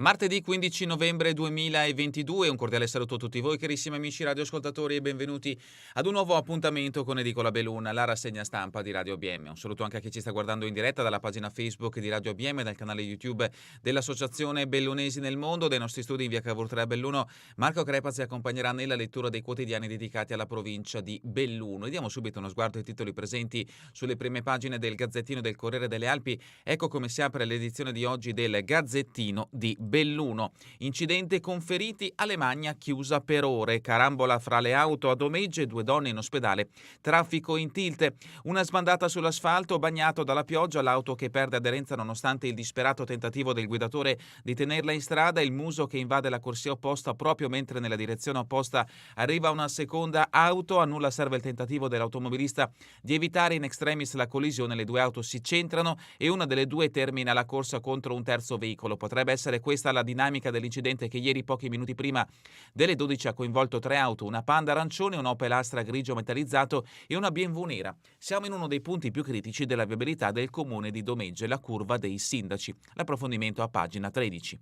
Martedì 15 novembre 2022, un cordiale saluto a tutti voi carissimi amici radioascoltatori e benvenuti ad un nuovo appuntamento con Edicola Belluna, la rassegna stampa di Radio ABM. Un saluto anche a chi ci sta guardando in diretta dalla pagina Facebook di Radio ABM e dal canale YouTube dell'Associazione Bellunesi nel Mondo. Dai nostri studi in via Cavour 3 a Belluno, Marco Crepa ci accompagnerà nella lettura dei quotidiani dedicati alla provincia di Belluno. E diamo subito uno sguardo ai titoli presenti sulle prime pagine del Gazzettino del Corriere delle Alpi. Ecco come si apre l'edizione di oggi del Gazzettino di Belluno. Incidente con feriti, Alemagna chiusa per ore, carambola fra le auto a Domegge, 2 donne in ospedale, traffico in tilt, una sbandata sull'asfalto, bagnato dalla pioggia, l'auto che perde aderenza nonostante il disperato tentativo del guidatore di tenerla in strada, il muso che invade la corsia opposta proprio mentre nella direzione opposta arriva una seconda auto, a nulla serve il tentativo dell'automobilista di evitare in extremis la collisione, le 2 auto si centrano e una delle 2 termina la corsa contro un terzo veicolo. Potrebbe essere questa la dinamica dell'incidente che ieri, pochi minuti prima delle 12, ha coinvolto 3 auto, una Panda arancione, un Opel Astra grigio metallizzato e una BMW nera. Siamo in uno dei punti più critici della viabilità del comune di Domegge, la curva dei sindaci. L'approfondimento a pagina 13.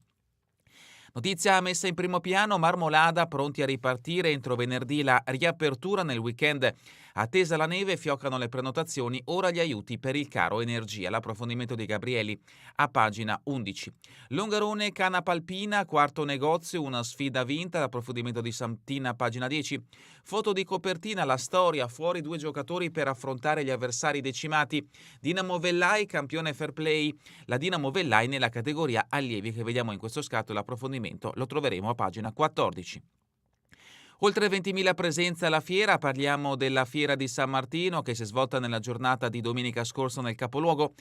Notizia messa in primo piano, Marmolada pronti a ripartire entro venerdì, la riapertura nel weekend. Attesa la neve, fioccano le prenotazioni, ora gli aiuti per il caro energia. L'approfondimento di Gabrieli a pagina 11. Longarone, Canapa Alpina, quarto negozio, una sfida vinta. L'approfondimento di Santina a pagina 10. Foto di copertina, la storia, fuori 2 giocatori per affrontare gli avversari decimati. Dinamo Vellai, campione fair play. La Dinamo Vellai nella categoria allievi che vediamo in questo scatto. L'approfondimento lo troveremo a pagina 14. Oltre 20.000 presenze alla fiera, parliamo della fiera di San Martino che si è svolta nella giornata di domenica scorsa nel capoluogo.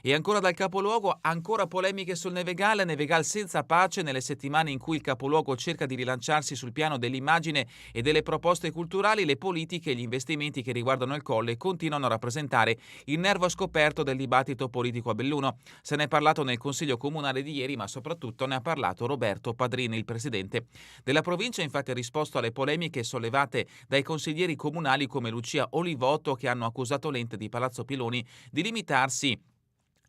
E ancora dal capoluogo, ancora polemiche sul Nevegal senza pace nelle settimane in cui il capoluogo cerca di rilanciarsi sul piano dell'immagine e delle proposte culturali. Le politiche e gli investimenti che riguardano il Colle continuano a rappresentare il nervo scoperto del dibattito politico a Belluno. Se ne è parlato nel Consiglio Comunale di ieri, ma soprattutto ne ha parlato Roberto Padrini, il presidente della provincia. Infatti ha risposto alle polemiche sollevate dai consiglieri comunali come Lucia Olivotto, che hanno accusato l'ente di Palazzo Piloni di limitarsi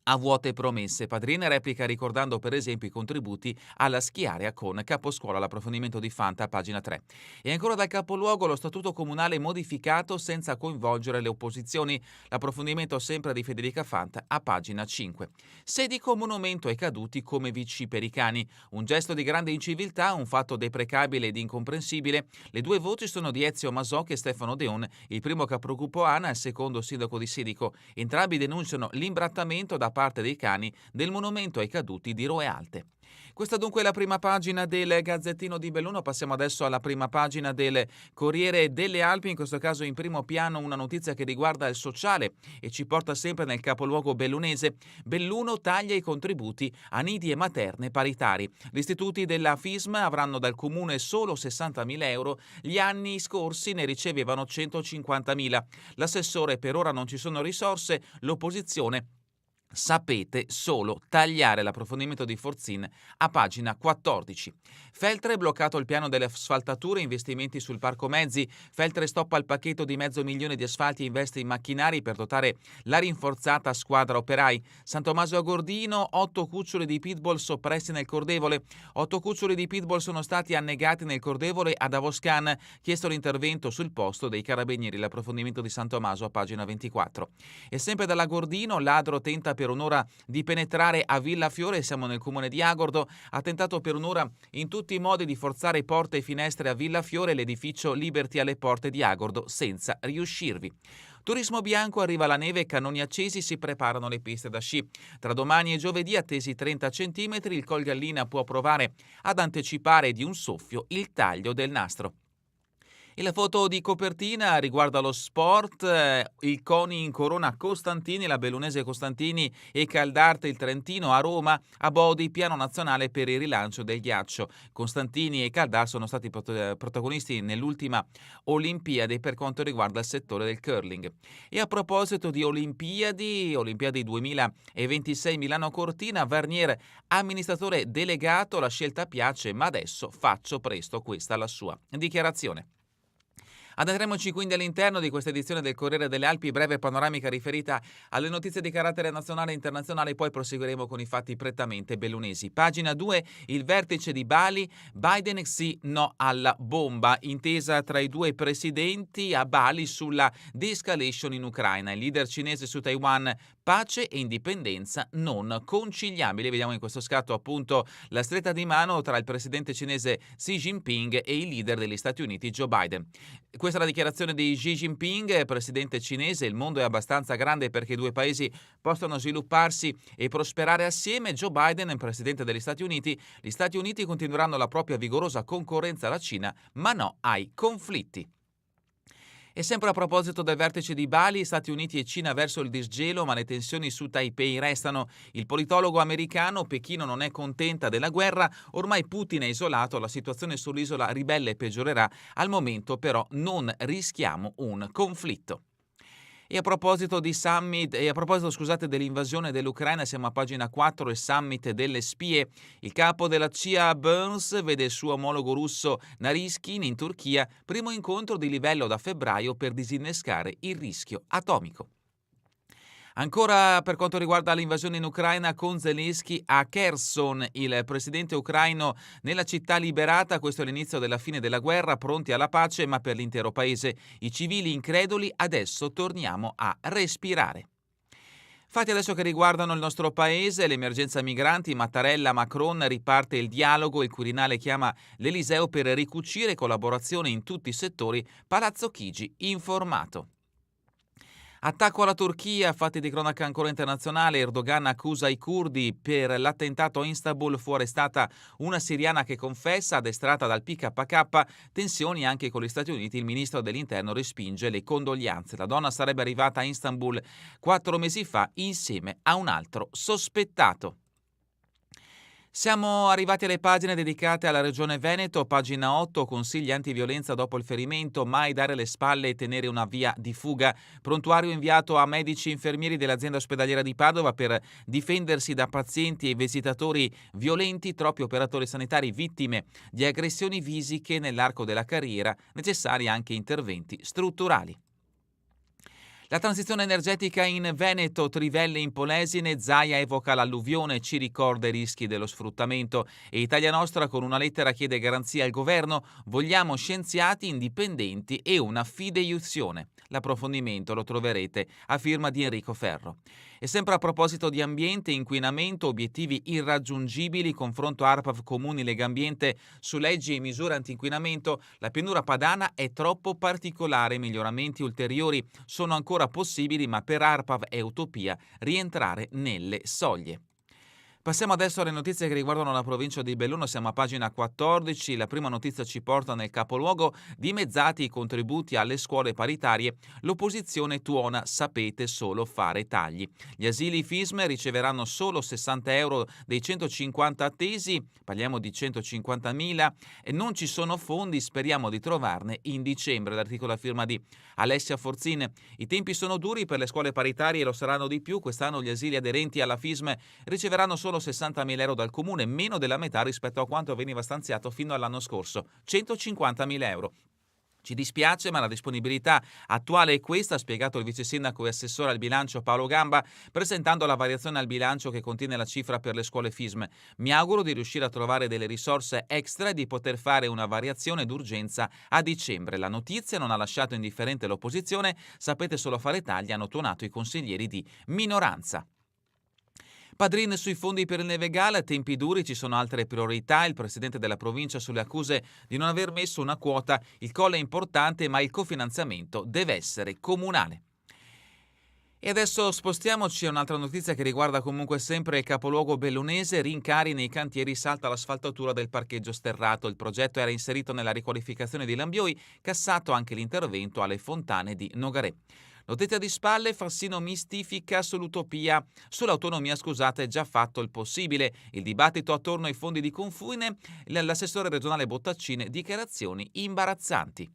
a vuote promesse. Padrini replica ricordando per esempio i contributi alla schiarea con Caposcuola. L'approfondimento di Fanta, pagina 3. E ancora dal capoluogo, lo statuto comunale modificato senza coinvolgere le opposizioni. L'approfondimento sempre di Federica Fanta a pagina 5. Sedico, monumento ai caduti come VC per i cani. Un gesto di grande inciviltà, un fatto deprecabile ed incomprensibile. Le 2 voci sono di Ezio Masocchi e Stefano Deon, il primo capogruppo ANA e il secondo sindaco di Sedico. Entrambi denunciano l'imbrattamento da parte dei cani del monumento ai caduti di Roe Alte. Questa dunque è la prima pagina del Gazzettino di Belluno. Passiamo adesso alla prima pagina del Corriere delle Alpi, in questo caso in primo piano una notizia che riguarda il sociale e ci porta sempre nel capoluogo bellunese. Belluno taglia i contributi a nidi e materne paritari. Gli istituti della FISM avranno dal comune solo 60.000 euro, gli anni scorsi ne ricevevano 150.000. L'assessore: per ora non ci sono risorse, l'opposizione: sapete solo tagliare. L'approfondimento di Forzin a pagina 14. Feltre bloccato il piano delle asfaltature, investimenti sul parco mezzi. Feltre stoppa il pacchetto di $500.000 di asfalti e investe in macchinari per dotare la rinforzata squadra operai. San Tommaso a Gordino, 8 cuccioli di pitbull soppressi nel Cordevole. 8 cuccioli di pitbull sono stati annegati nel Cordevole ad Avoscan. Chiesto l'intervento sul posto dei carabinieri. L'approfondimento di San Tommaso a pagina 24. E sempre dalla Gordino, ladro tenta per un'ora di penetrare a Villafiore, siamo nel comune di Agordo. Ha tentato per un'ora in tutti i modi di forzare porte e finestre a Villafiore, l'edificio Liberty alle porte di Agordo, senza riuscirvi. Turismo bianco, arriva la neve, cannoni accesi, si preparano le piste da sci. Tra domani e giovedì, attesi 30 cm, il Col Gallina può provare ad anticipare di un soffio il taglio del nastro. E la foto di copertina riguarda lo sport, il CONI incorona Costantini, la bellunese Costantini e Caldarte il Trentino a Roma, a Bodi, piano nazionale per il rilancio del ghiaccio. Costantini e Caldar sono stati protagonisti nell'ultima Olimpiade per quanto riguarda il settore del curling. E a proposito di Olimpiadi 2026 Milano Cortina, Varnier amministratore delegato, la scelta piace ma adesso faccio presto, questa è la sua dichiarazione. Addentriamoci quindi all'interno di questa edizione del Corriere delle Alpi, breve panoramica riferita alle notizie di carattere nazionale e internazionale, poi proseguiremo con i fatti prettamente bellunesi. Pagina 2, il vertice di Bali, Biden sì, no alla bomba, intesa tra i due presidenti a Bali sulla de-escalation in Ucraina. Il leader cinese su Taiwan, pace e indipendenza non conciliabili. Vediamo in questo scatto appunto la stretta di mano tra il presidente cinese Xi Jinping e il leader degli Stati Uniti Joe Biden. Questa è la dichiarazione di Xi Jinping, presidente cinese. Il mondo è abbastanza grande perché i due paesi possano svilupparsi e prosperare assieme. Joe Biden, presidente degli Stati Uniti, gli Stati Uniti continueranno la propria vigorosa concorrenza alla Cina, ma no ai conflitti. E sempre a proposito del vertice di Bali, Stati Uniti e Cina verso il disgelo, ma le tensioni su Taipei restano. Il politologo americano, Pechino non è contenta della guerra, ormai Putin è isolato, la situazione sull'isola ribelle peggiorerà, al momento però non rischiamo un conflitto. E a proposito di summit, dell'invasione dell'Ucraina, siamo a pagina 4, il summit delle spie. Il capo della CIA Burns vede il suo omologo russo Naryshkin in Turchia, primo incontro di livello da febbraio per disinnescare il rischio atomico. Ancora per quanto riguarda l'invasione in Ucraina, con Zelensky a Kherson, il presidente ucraino nella città liberata. Questo è l'inizio della fine della guerra, pronti alla pace ma per l'intero paese. I civili increduli, adesso torniamo a respirare. Fatti adesso che riguardano il nostro paese, l'emergenza migranti, Mattarella, Macron, riparte il dialogo, il Quirinale chiama l'Eliseo per ricucire collaborazione in tutti i settori, Palazzo Chigi informato. Attacco alla Turchia, fatti di cronaca ancora internazionale, Erdogan accusa i curdi per l'attentato a Istanbul, fu arrestata una siriana che confessa, addestrata dal PKK, tensioni anche con gli Stati Uniti, il ministro dell'interno respinge le condoglianze. La donna sarebbe arrivata a Istanbul 4 mesi fa insieme a un altro sospettato. Siamo arrivati alle pagine dedicate alla Regione Veneto, pagina 8, consigli antiviolenza dopo il ferimento, mai dare le spalle e tenere una via di fuga. Prontuario inviato a medici e infermieri dell'azienda ospedaliera di Padova per difendersi da pazienti e visitatori violenti, troppi operatori sanitari vittime di aggressioni fisiche nell'arco della carriera, necessari anche interventi strutturali. La transizione energetica in Veneto, trivelle in Polesine, Zaia evoca l'alluvione, ci ricorda i rischi dello sfruttamento e Italia Nostra con una lettera chiede garanzie al governo, vogliamo scienziati indipendenti e una fideiussione. L'approfondimento lo troverete a firma di Enrico Ferro. E sempre a proposito di ambiente, inquinamento, obiettivi irraggiungibili, confronto ARPAV Comuni Legambiente su leggi e misure antinquinamento, la pianura padana è troppo particolare, miglioramenti ulteriori sono ancora possibili, ma per ARPAV è utopia rientrare nelle soglie. Passiamo adesso alle notizie che riguardano la provincia di Belluno, siamo a pagina 14, la prima notizia ci porta nel capoluogo, dimezzati i contributi alle scuole paritarie, l'opposizione tuona, sapete solo fare tagli. Gli asili FISM riceveranno solo 60 euro dei 150 attesi, parliamo di 150.000, e non ci sono fondi, speriamo di trovarne in dicembre, l'articolo a firma di Alessia Forzin. I tempi sono duri per le scuole paritarie e lo saranno di più, quest'anno gli asili aderenti alla FISM riceveranno solo 60.000 euro dal comune, meno della metà rispetto a quanto veniva stanziato fino all'anno scorso, 150.000 euro. Ci dispiace, ma la disponibilità attuale è questa, ha spiegato il vice sindaco e assessore al bilancio Paolo Gamba, presentando la variazione al bilancio che contiene la cifra per le scuole FISM. Mi auguro di riuscire a trovare delle risorse extra e di poter fare una variazione d'urgenza a dicembre. La notizia non ha lasciato indifferente l'opposizione, sapete solo fare tagli, hanno tuonato i consiglieri di minoranza. Padrin sui fondi per il Nevegal, tempi duri, ci sono altre priorità. Il presidente della provincia sulle accuse di non aver messo una quota. Il colle è importante, ma il cofinanziamento deve essere comunale. E adesso spostiamoci a un'altra notizia che riguarda comunque sempre il capoluogo bellunese, rincari nei cantieri, salta l'asfaltatura del parcheggio sterrato. Il progetto era inserito nella riqualificazione di Lambioi, cassato anche l'intervento alle fontane di Nogaré. Notizia di spalle, Fassino mistifica sull'autonomia, è già fatto il possibile. Il dibattito attorno ai fondi di confine, l'assessore regionale Bottaccine, dichiarazioni imbarazzanti.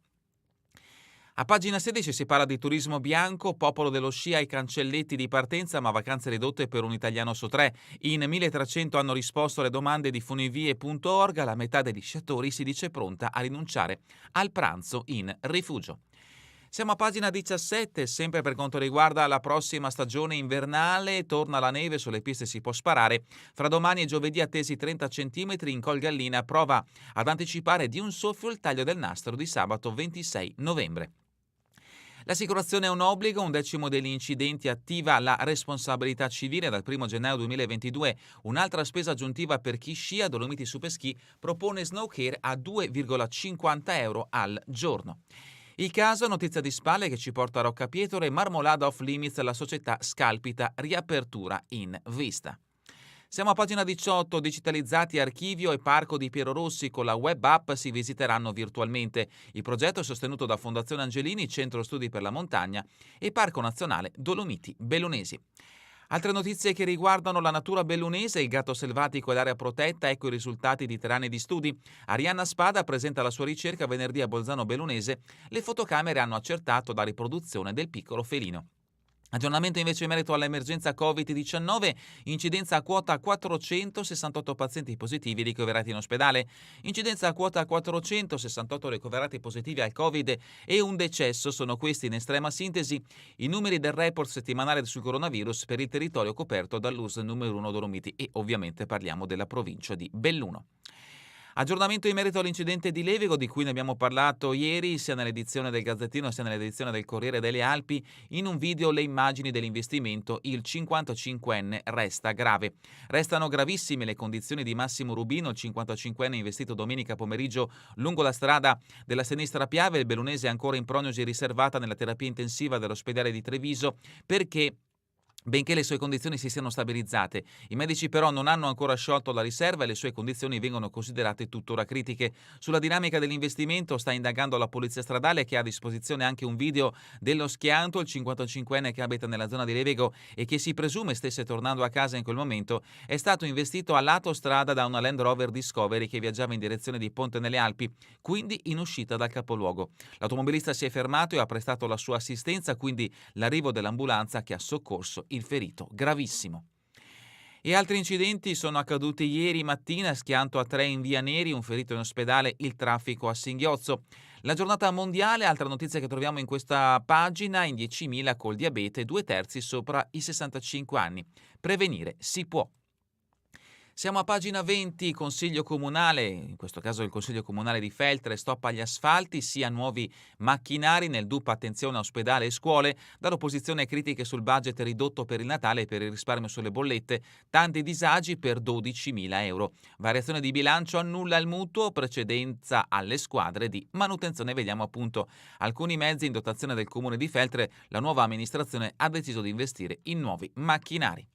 A pagina 16 si parla di turismo bianco, popolo dello sci ai cancelletti di partenza ma vacanze ridotte per un italiano su 3. In 1300 hanno risposto alle domande di funivie.org, la metà degli sciatori si dice pronta a rinunciare al pranzo in rifugio. Siamo a pagina 17, sempre per quanto riguarda la prossima stagione invernale, torna la neve, sulle piste si può sparare. Fra domani e giovedì attesi 30 centimetri, in Col Gallina prova ad anticipare di un soffio il taglio del nastro di sabato 26 novembre. L'assicurazione è un obbligo, 1/10 degli incidenti attiva la responsabilità civile. Dal 1 gennaio 2022 un'altra spesa aggiuntiva per chi scia. Dolomiti Superski propone snowcare a 2,50 euro al giorno. Il caso, notizia di spalle che ci porta a Roccapietro e Marmolada off limits, la società scalpita, riapertura in vista. Siamo a pagina 18, digitalizzati archivio e parco di Piero Rossi, con la web app si visiteranno virtualmente. Il progetto è sostenuto da Fondazione Angelini, Centro Studi per la Montagna e Parco Nazionale Dolomiti Bellunesi. Altre notizie che riguardano la natura bellunese, il gatto selvatico e l'area protetta, ecco i risultati di 3 anni di studi. Arianna Spada presenta la sua ricerca venerdì a Bolzano Bellunese. Le fotocamere hanno accertato la riproduzione del piccolo felino. Aggiornamento invece in merito all'emergenza Covid-19, incidenza a quota 468 pazienti positivi ricoverati in ospedale, incidenza a quota 468 ricoverati positivi al Covid e un decesso, sono questi in estrema sintesi i numeri del report settimanale sul coronavirus per il territorio coperto dall'US numero 1 Dolomiti e ovviamente parliamo della provincia di Belluno. Aggiornamento in merito all'incidente di Levego, di cui ne abbiamo parlato ieri, sia nell'edizione del Gazzettino sia nell'edizione del Corriere delle Alpi. In un video le immagini dell'investimento, il 55enne resta grave. Restano gravissime le condizioni di Massimo Rubino, il 55enne investito domenica pomeriggio lungo la strada della Sinistra Piave. Il bellunese è ancora in prognosi riservata nella terapia intensiva dell'ospedale di Treviso perché benché le sue condizioni si siano stabilizzate, i medici però non hanno ancora sciolto la riserva e le sue condizioni vengono considerate tuttora critiche. Sulla dinamica dell'investimento sta indagando la polizia stradale, che ha a disposizione anche un video dello schianto. Il 55enne, che abita nella zona di Levego e che si presume stesse tornando a casa in quel momento, è stato investito a lato strada da una Land Rover Discovery che viaggiava in direzione di Ponte nelle Alpi, quindi in uscita dal capoluogo. L'automobilista si è fermato e ha prestato la sua assistenza, quindi l'arrivo dell'ambulanza che ha soccorso il ferito gravissimo. E altri incidenti sono accaduti ieri mattina: schianto a 3 in via Neri, un ferito in ospedale, il traffico a singhiozzo. La giornata mondiale, altra notizia che troviamo in questa pagina, in 10.000 col diabete, 2/3 sopra i 65 anni. Prevenire si può. Siamo a pagina 20, Consiglio Comunale, in questo caso il Consiglio Comunale di Feltre, stop agli asfalti, sia nuovi macchinari nel DUP, attenzione a ospedale e scuole. Dall'opposizione critiche sul budget ridotto per il Natale e per il risparmio sulle bollette, tanti disagi per 12.000 euro. Variazione di bilancio annulla il mutuo, precedenza alle squadre di manutenzione. Vediamo appunto alcuni mezzi in dotazione del Comune di Feltre. La nuova amministrazione ha deciso di investire in nuovi macchinari.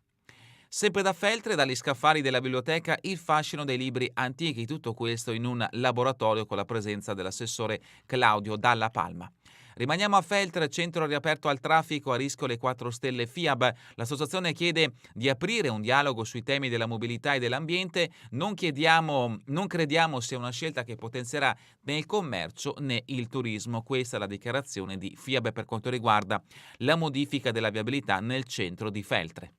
Sempre da Feltre, dagli scaffali della biblioteca, il fascino dei libri antichi, tutto questo in un laboratorio con la presenza dell'assessore Claudio Dalla Palma. Rimaniamo a Feltre, centro riaperto al traffico, a rischio le 4 stelle FIAB. L'associazione chiede di aprire un dialogo sui temi della mobilità e dell'ambiente. Non crediamo sia una scelta che potenzierà né il commercio né il turismo. Questa è la dichiarazione di FIAB per quanto riguarda la modifica della viabilità nel centro di Feltre.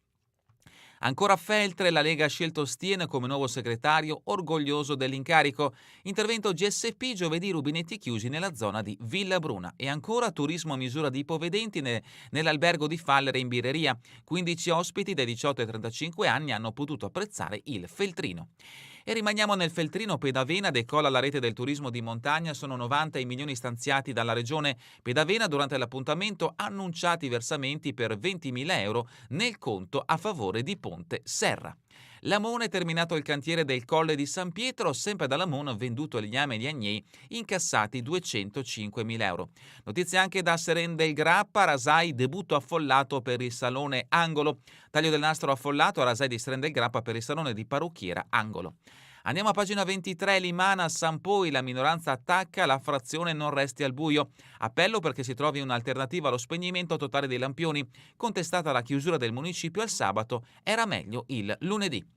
Ancora a Feltre, la Lega ha scelto Stien come nuovo segretario, orgoglioso dell'incarico. Intervento GSP, giovedì rubinetti chiusi nella zona di Villa Bruna. E ancora turismo a misura di ipovedenti nell'albergo di Fallere in Birreria. 15 ospiti dai 18 ai 35 anni hanno potuto apprezzare il feltrino. E rimaniamo nel feltrino. Pedavena decolla la rete del turismo di montagna, sono 90 i milioni stanziati dalla regione. Pedavena, durante l'appuntamento, ha annunciati versamenti per 20.000 euro nel conto a favore di Ponte Serra. Lamone è terminato il cantiere del Colle di San Pietro, sempre da Lamone venduto Ligname e gli Agnei, incassati 205.000 euro. Notizie anche da Seren del Grappa, Rasai debutto affollato per il Salone Angolo. Taglio del nastro affollato a Rasai di Seren del Grappa per il Salone di Parrucchiera Angolo. Andiamo a pagina 23, Limana, San Poi, la minoranza attacca, la frazione non resti al buio. Appello perché si trovi un'alternativa allo spegnimento totale dei lampioni. Contestata la chiusura del municipio il sabato, era meglio il lunedì.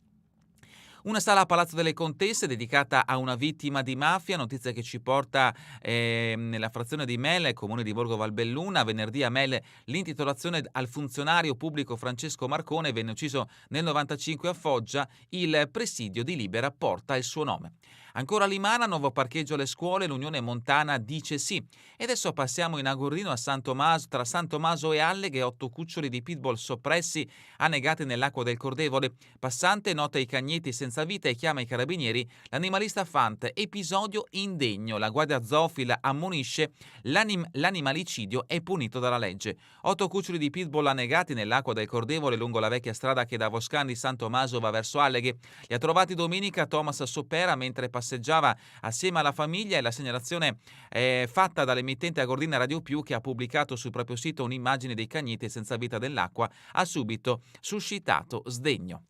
Una sala a Palazzo delle Contesse dedicata a una vittima di mafia, notizia che ci porta nella frazione di Melle, comune di Borgo Valbelluna. Venerdì a Melle l'intitolazione al funzionario pubblico Francesco Marcone, venne ucciso nel 95 a Foggia, il presidio di Libera porta il suo nome. Ancora a Limana, nuovo parcheggio alle scuole, l'Unione Montana dice sì. E adesso passiamo in Agordino a San Tommaso, tra San Tommaso e Alleghe, 8 cuccioli di pitbull soppressi annegati nell'acqua del Cordevole. Passante nota i cagneti senza vita e chiama i carabinieri. L'animalista Fant, episodio indegno. La guardia zoofila ammonisce, l'animalicidio è punito dalla legge. 8 cuccioli di pitbull annegati nell'acqua del Cordevole lungo la vecchia strada che da Voscani San Tommaso va verso Alleghe. Li ha trovati domenica Thomas Sopera mentre passeggiava assieme alla famiglia, e la segnalazione è fatta dall'emittente Agordina Radio Più, che ha pubblicato sul proprio sito un'immagine dei cagneti senza vita dell'acqua, ha subito suscitato sdegno.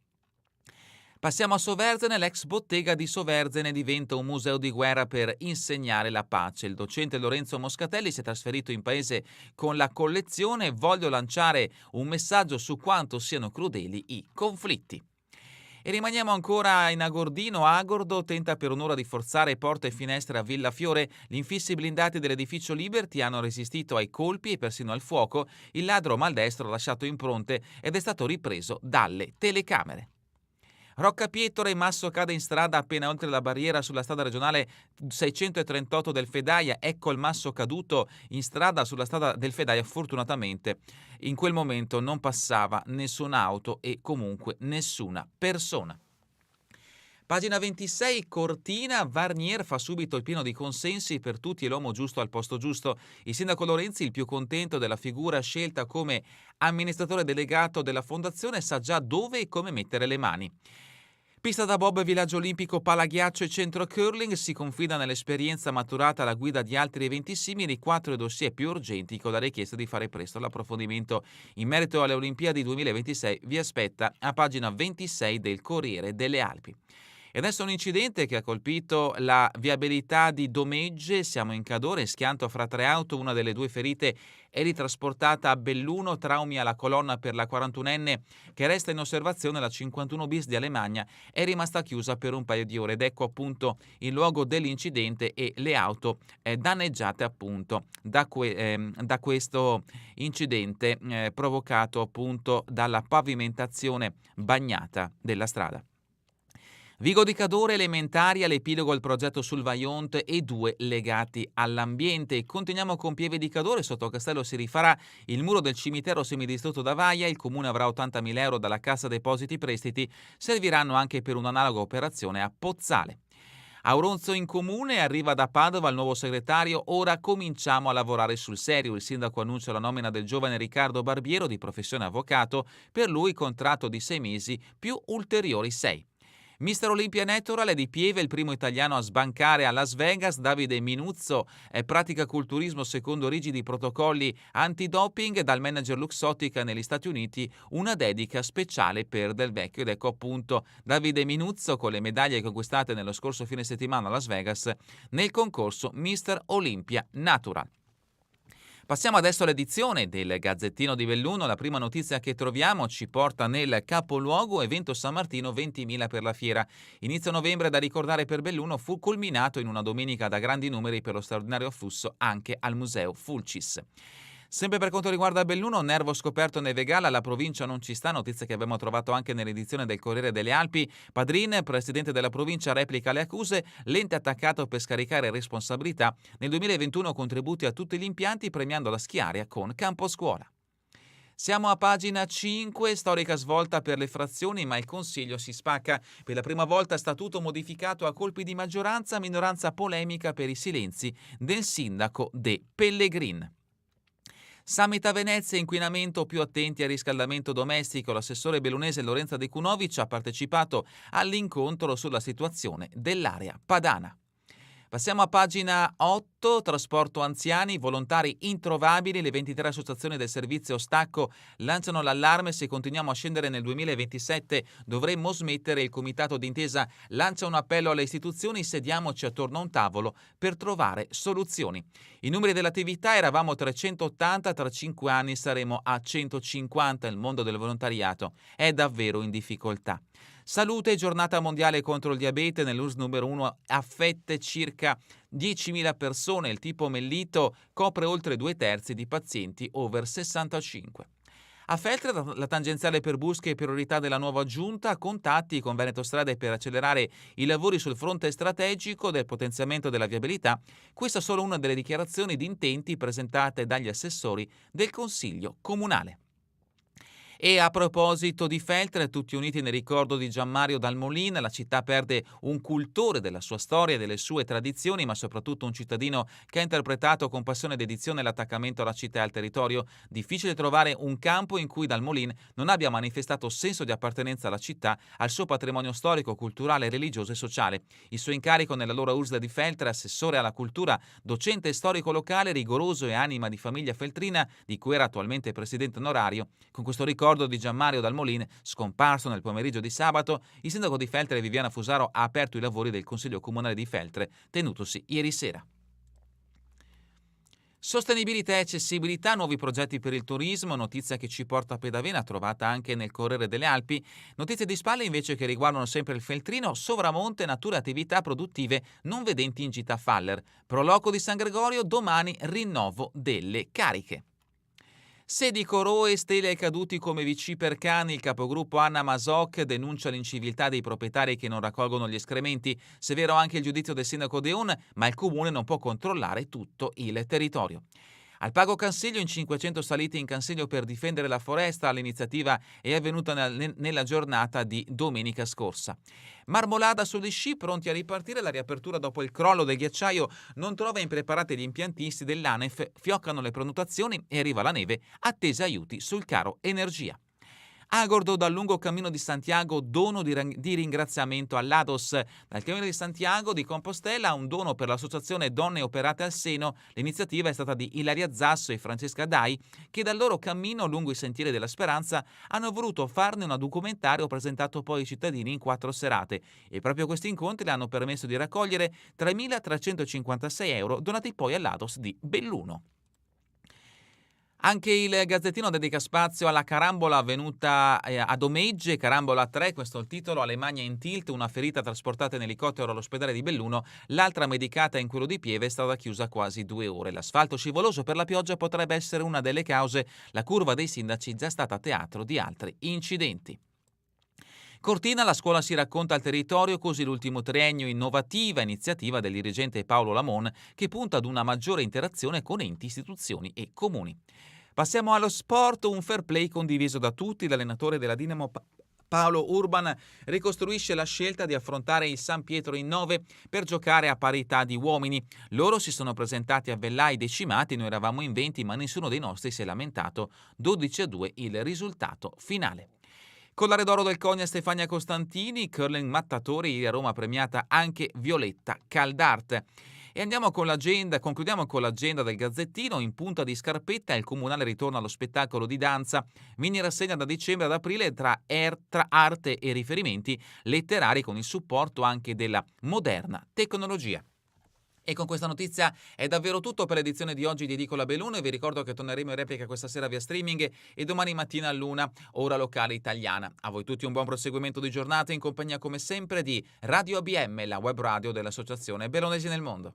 Passiamo a Soverzene, l'ex bottega di Soverzene diventa un museo di guerra per insegnare la pace. Il docente Lorenzo Moscatelli si è trasferito in paese con la collezione. Voglio lanciare un messaggio su quanto siano crudeli i conflitti. E rimaniamo ancora in Agordino. Agordo tenta per un'ora di forzare porte e finestre a Villa Fiore. Gli infissi blindati dell'edificio Liberty hanno resistito ai colpi e persino al fuoco. Il ladro maldestro ha lasciato impronte ed è stato ripreso dalle telecamere. Roccapietore, Masso cade in strada appena oltre la barriera sulla strada regionale 638 del Fedaia. Ecco il Masso caduto in strada sulla strada del Fedaia. Fortunatamente in quel momento non passava nessuna auto e comunque nessuna persona. Pagina 26, Cortina, Varnier fa subito il pieno di consensi per tutti e l'uomo giusto al posto giusto. Il sindaco Lorenzi, il più contento della figura scelta come amministratore delegato della fondazione, sa già dove e come mettere le mani. Pista da bob, villaggio olimpico, palaghiaccio e centro curling, si confida nell'esperienza maturata alla guida di altri eventi simili. 4 dossier più urgenti con la richiesta di fare presto. L'approfondimento in merito alle Olimpiadi 2026 vi aspetta a pagina 26 del Corriere delle Alpi. E adesso un incidente che ha colpito la viabilità di Domegge. Siamo in Cadore, schianto fra 3 auto, una delle 2 ferite è ritrasportata a Belluno, traumi alla colonna per la 41enne che resta in osservazione. La 51 bis di Alemagna è rimasta chiusa per un paio di ore ed ecco appunto il luogo dell'incidente e le auto danneggiate appunto da questo incidente provocato appunto dalla pavimentazione bagnata della strada. Vigo di Cadore, elementari, all'epilogo il progetto sul Vajont e 2 legati all'ambiente. Continuiamo con Pieve di Cadore, sotto Castello si rifarà il muro del cimitero semidistrutto da Vaia, il comune avrà 80.000 euro dalla Cassa Depositi Prestiti, serviranno anche per un'analoga operazione a Pozzale. Auronzo in comune, arriva da Padova il nuovo segretario, ora cominciamo a lavorare sul serio. Il sindaco annuncia la nomina del giovane Riccardo Barbiero, di professione avvocato, per lui contratto di 6 mesi più ulteriori 6. Mister Olympia Natural è di Pieve, il primo italiano a sbancare a Las Vegas. Davide Minuzzo pratica culturismo secondo rigidi protocolli antidoping. Dal manager Luxottica negli Stati Uniti una dedica speciale per Del Vecchio. Ed ecco appunto Davide Minuzzo con le medaglie conquistate nello scorso fine settimana a Las Vegas nel concorso Mister Olympia Natural. Passiamo adesso all'edizione del Gazzettino di Belluno. La prima notizia che troviamo ci porta nel capoluogo. Evento San Martino, 20.000 per la fiera. Inizio novembre da ricordare per Belluno fu culminato in una domenica da grandi numeri per lo straordinario afflusso anche al Museo Fulcis. Sempre per quanto riguarda Belluno, nervo scoperto nei Vegala, la provincia non ci sta, notizia che abbiamo trovato anche nell'edizione del Corriere delle Alpi. Padrin, presidente della provincia, replica le accuse, l'ente attaccato per scaricare responsabilità. Nel 2021 contributi a tutti gli impianti premiando la Schiaria con Camposcuola. Siamo a pagina 5, storica svolta per le frazioni, ma il Consiglio si spacca. Per la prima volta statuto modificato a colpi di maggioranza, minoranza polemica per i silenzi del sindaco De Pellegrin. Summit a Venezia, inquinamento, più attenti al riscaldamento domestico. L'assessore bellunese Lorenza De Cunovic ha partecipato all'incontro sulla situazione dell'area padana. Passiamo a pagina 8, trasporto anziani, volontari introvabili. Le 23 associazioni del servizio Stacco lanciano l'allarme: se continuiamo a scendere nel 2027 dovremmo smettere. Il comitato d'intesa lancia un appello alle istituzioni: sediamoci attorno a un tavolo per trovare soluzioni. I numeri dell'attività: eravamo 380, tra 5 anni saremo a 150. Il mondo del volontariato è davvero in difficoltà. Salute, giornata mondiale contro il diabete. Nell'URSS numero 1 affette circa 10.000 persone. Il tipo mellito copre oltre 2/3 di pazienti over 65. A Feltre la tangenziale per Busche è priorità della nuova giunta, contatti con Veneto Strade per accelerare i lavori sul fronte strategico del potenziamento della viabilità. Questa è solo una delle dichiarazioni di intenti presentate dagli assessori del Consiglio Comunale. E a proposito di Feltre, tutti uniti nel ricordo di Gianmario Dal Molin, la città perde un cultore della sua storia e delle sue tradizioni, ma soprattutto un cittadino che ha interpretato con passione e dedizione l'attaccamento alla città e al territorio. Difficile trovare un campo in cui Dal Molin non abbia manifestato senso di appartenenza alla città, al suo patrimonio storico, culturale, religioso e sociale. Il suo incarico nell'allora USL di Feltre, assessore alla cultura, docente storico locale, rigoroso e anima di famiglia feltrina, di cui era attualmente presidente onorario. Con questo ricordo di Gianmario Dal Molin, scomparso nel pomeriggio di sabato, il sindaco di Feltre Viviana Fusaro ha aperto i lavori del Consiglio Comunale di Feltre, tenutosi ieri sera. Sostenibilità e accessibilità, nuovi progetti per il turismo, notizia che ci porta a Pedavena, trovata anche nel Corriere delle Alpi. Notizie di spalle invece che riguardano sempre il Feltrino, Sovramonte, natura e attività produttive non vedenti in gita Faller. Proloco di San Gregorio, domani rinnovo delle cariche. Sedi Corò e stele ai caduti come VC per cani, il capogruppo Anna Masoc denuncia l'inciviltà dei proprietari che non raccolgono gli escrementi. Severo anche il giudizio del sindaco Deon, ma il comune non può controllare tutto il territorio. Al Pago Cansiglio in 500 salite in Cansiglio per difendere la foresta, l'iniziativa è avvenuta nella giornata di domenica scorsa. Marmolada sugli sci, pronti a ripartire, la riapertura dopo il crollo del ghiacciaio non trova impreparati gli impiantisti dell'ANEF, fioccano le prenotazioni e arriva la neve, attesa aiuti sul caro energia. Agordo dal lungo cammino di Santiago, dono di ringraziamento all'Ados. Dal cammino di Santiago di Compostela un dono per l'associazione Donne Operate al Seno. L'iniziativa è stata di Ilaria Zasso e Francesca Dai, che dal loro cammino lungo i sentieri della speranza hanno voluto farne un documentario presentato poi ai cittadini in 4 serate. E proprio questi incontri le hanno permesso di raccogliere 3.356 euro donati poi all'Ados di Belluno. Anche il Gazzettino dedica spazio alla carambola avvenuta ad Omegge, carambola 3, questo è il titolo, Alemannia in tilt, una ferita trasportata in elicottero all'ospedale di Belluno, l'altra medicata in quello di Pieve è stata chiusa quasi 2 ore. L'asfalto scivoloso per la pioggia potrebbe essere una delle cause, la curva dei sindaci già stata teatro di altri incidenti. Cortina, la scuola si racconta al territorio, così l'ultimo triennio innovativa iniziativa del dirigente Paolo Lamon che punta ad una maggiore interazione con enti, istituzioni e comuni. Passiamo allo sport, un fair play condiviso da tutti. L'allenatore della Dinamo Paolo Urban ricostruisce la scelta di affrontare il San Pietro in 9 per giocare a parità di uomini. Loro si sono presentati a Vellai decimati, noi eravamo in 20 ma nessuno dei nostri si è lamentato. 12-2 il risultato finale. Collare d'oro del Konya Stefania Costantini, curling mattatori, a Roma premiata anche Violetta Caldart. E concludiamo con l'agenda del Gazzettino. In punta di scarpetta il comunale ritorna allo spettacolo di danza. Mini rassegna da dicembre ad aprile tra arte e riferimenti letterari con il supporto anche della moderna tecnologia. E con questa notizia è davvero tutto per l'edizione di oggi di Edicola Belluno e vi ricordo che torneremo in replica questa sera via streaming e domani mattina all'1 ora locale italiana. A voi tutti un buon proseguimento di giornata in compagnia come sempre di Radio ABM, la web radio dell'Associazione Bellunesi nel Mondo.